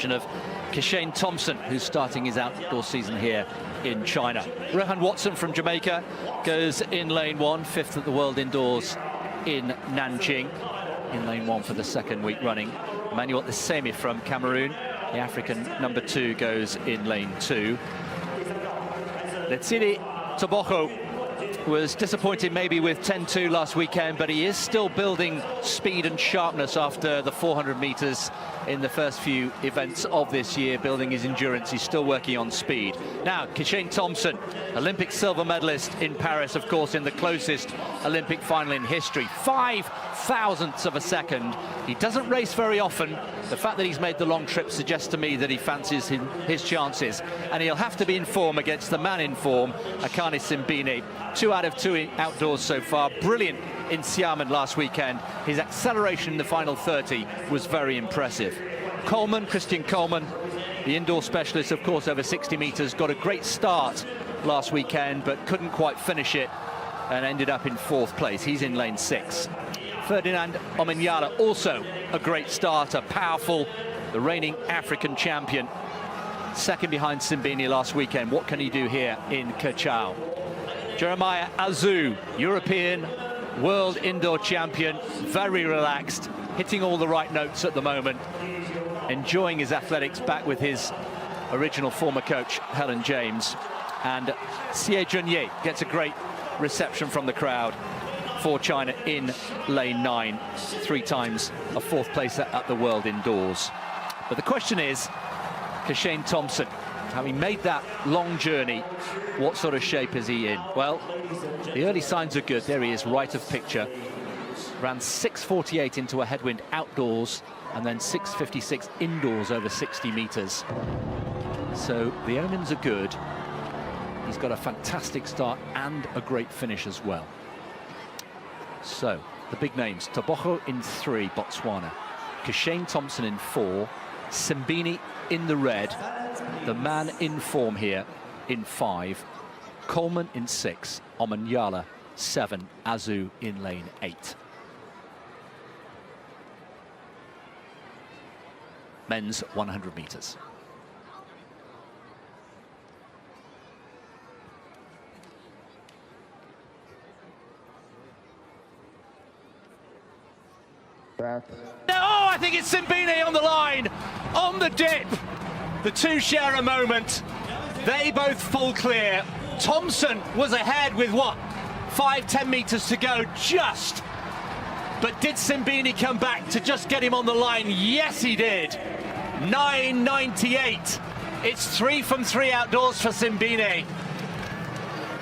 Of Kishane Thompson, who's starting his outdoor season here in China. Rohan Watson from Jamaica goes in lane 1, 5th at the World Indoors in Nanjing, in lane 1 for the second week running. Emmanuel Isemi from Cameroon, the African number 2, goes in lane 2. Letsili Tebogo was disappointed maybe with 10-2 last weekend, but he is still building speed and sharpness after the 400 meters in the first few events of this year, building his endurance. He's still working on speed. Now, Kishane Thompson, Olympic silver medalist in Paris, of course, in the closest Olympic final in history. 5 thousandths of a second. He doesn't race very often. The fact that he's made the long trip suggests to me that he fancies his chances. And he'll have to be in form against the man in form, Akani Simbine. 2 out of 2 outdoors so far. Brilliant in Saman last weekend. His acceleration in the final 30 was very impressive. Christian Coleman, the indoor specialist, of course, over 60 meters, got a great start last weekend, but couldn't quite finish it and ended up in 4th place. He's in lane 6. Ferdinand Omanyala, also a great starter, powerful, the reigning African champion. 2nd behind Simbine last weekend. What can he do here in Kachchow? Jeremiah Azu, European world indoor champion, very relaxed, hitting all the right notes at the moment, enjoying his athletics, back with his original former coach, Helen James. And Xie Junye gets a great reception from the crowd for China in lane 9, 3 times a 4th placer at the World Indoors. But the question is, Kishane Thompson, having made that long journey, what sort of shape is he in? Well, the early signs are good. There he is, right of picture. Ran 6:48 into a headwind outdoors, and then 6:56 indoors over 60 meters. So the omens are good. He's got a fantastic start and a great finish as well. So the big names: Tebogo in 3, Botswana; Kishane Thompson in 4; Simbine in the red, the man in form here in 5; Coleman in 6; Omanyala 7; Azu in lane 8. Men's 100 meters. Oh, I think it's Simbine on the line, on the dip. The two share a moment. They both full clear. Thompson was ahead with, what, 5-10 meters to go, just. But did Simbine come back to just get him on the line? Yes, he did. 9:98. It's 3 from 3 outdoors for Simbine.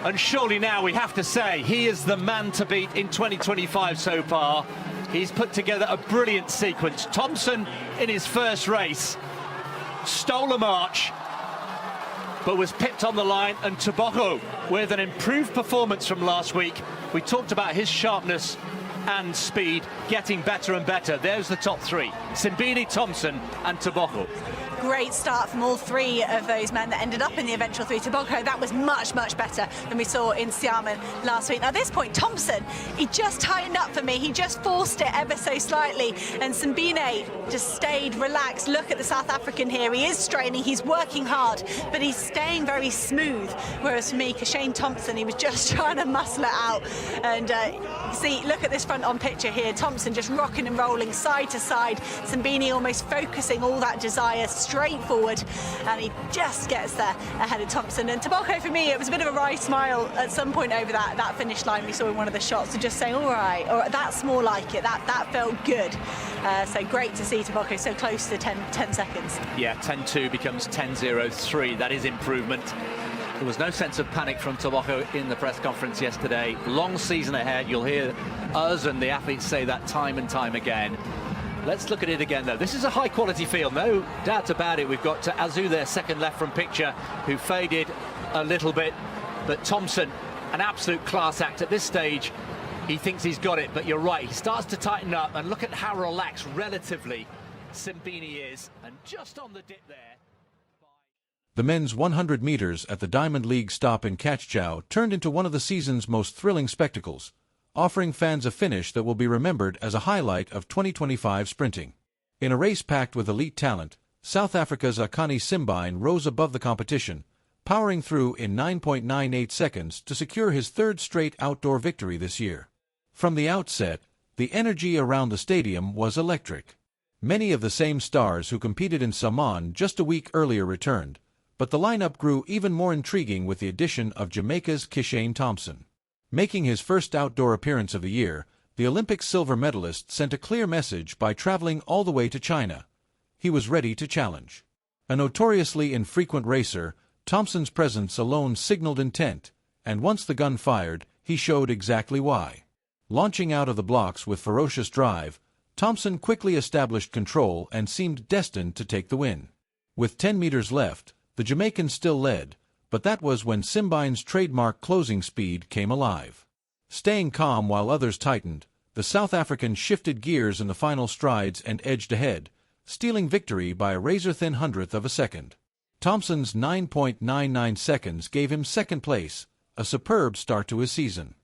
And surely now we have to say he is the man to beat in 2025 so far. He's put together a brilliant sequence. Thompson, in his first race, stole a march, but was pipped on the line. And Tebogo, with an improved performance from last week. We talked about his sharpness and speed getting better and better. There's the top 3: Simbine, Thompson and Tebogo. Great start from all 3 of those men that ended up in the eventual 3. Tebogo, that was much, much better than we saw in Saman last week. Now, at this point, Thompson, he just tightened up for me. He just forced it ever so slightly. And Simbine just stayed relaxed. Look at the South African here. He is straining, he's working hard, but he's staying very smooth. Whereas for me, Kishane Thompson, he was just trying to muscle it out. And see, look at this front-on picture here. Thompson just rocking and rolling side to side. Simbine almost focusing all that desire straight forward, and he just gets there ahead of Thompson. And Tebogo, for me, it was a bit of a wry smile at some point over that finish line we saw in one of the shots, so just saying, all right, that's more like it, that felt good. So great to see Tebogo so close to 10 seconds. Yeah, 10.2 becomes 10.03. That is improvement. There was no sense of panic from Tebogo in the press conference yesterday. Long season ahead. You'll hear us and the athletes say that time and time again. Let's look at it again, though. This is a high-quality field, no doubt about it. We've got Azu there, second left from picture, who faded a little bit. But Thompson, an absolute class act at this stage. He thinks he's got it, but you're right. He starts to tighten up, and look at how relaxed, relatively, Simbine is. And just on the dip there. The men's 100 meters at the Diamond League stop in Kachchow turned into one of the season's most thrilling spectacles, offering fans a finish that will be remembered as a highlight of 2025 sprinting. In a race packed with elite talent, South Africa's Akani Simbine rose above the competition, powering through in 9.98 seconds to secure his third straight outdoor victory this year. From the outset, the energy around the stadium was electric. Many of the same stars who competed in Saman just a week earlier returned, but the lineup grew even more intriguing with the addition of Jamaica's Kishane Thompson. Making his first outdoor appearance of the year, the Olympic silver medalist sent a clear message by traveling all the way to China. He was ready to challenge. A notoriously infrequent racer, Thompson's presence alone signaled intent, and once the gun fired, he showed exactly why. Launching out of the blocks with ferocious drive, Thompson quickly established control and seemed destined to take the win. With 10 meters left, the Jamaican still led, but that was when Simbine's trademark closing speed came alive. Staying calm while others tightened, the South African shifted gears in the final strides and edged ahead, stealing victory by a razor-thin hundredth of a second. Thompson's 9.99 seconds gave him second place, a superb start to his season.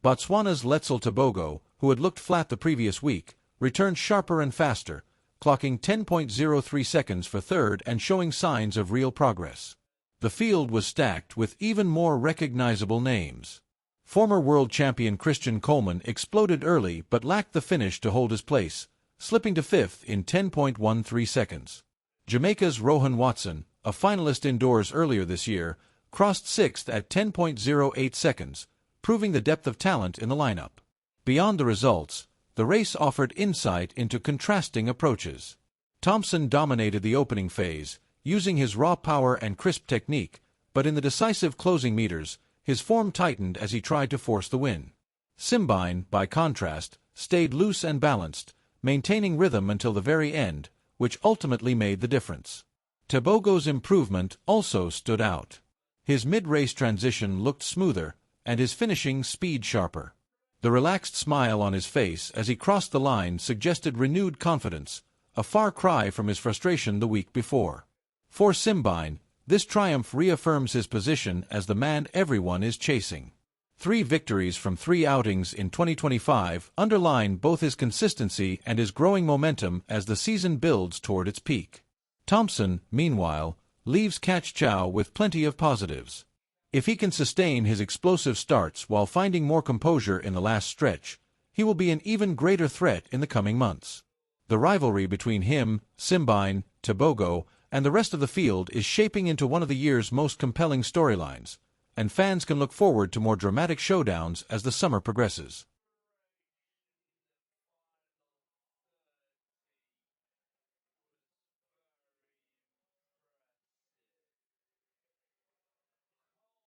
Botswana's Letzel Tebogo, who had looked flat the previous week, returned sharper and faster, clocking 10.03 seconds for third and showing signs of real progress. The field was stacked with even more recognizable names. Former world champion Christian Coleman exploded early but lacked the finish to hold his place, slipping to fifth in 10.13 seconds. Jamaica's Rohan Watson, a finalist indoors earlier this year, crossed sixth at 10.08 seconds, proving the depth of talent in the lineup. Beyond the results, the race offered insight into contrasting approaches. Thompson dominated the opening phase, using his raw power and crisp technique, but in the decisive closing meters, his form tightened as he tried to force the win. Simbine, by contrast, stayed loose and balanced, maintaining rhythm until the very end, which ultimately made the difference. Tebogo's improvement also stood out. His mid-race transition looked smoother, and his finishing speed sharper. The relaxed smile on his face as he crossed the line suggested renewed confidence, a far cry from his frustration the week before. For Simbine, this triumph reaffirms his position as the man everyone is chasing. 3 victories from 3 outings in 2025 underline both his consistency and his growing momentum as the season builds toward its peak. Thompson, meanwhile, leaves Kachchow with plenty of positives. If he can sustain his explosive starts while finding more composure in the last stretch, he will be an even greater threat in the coming months. The rivalry between him, Simbine, Tebogo, and the rest of the field is shaping into one of the year's most compelling storylines, and fans can look forward to more dramatic showdowns as the summer progresses.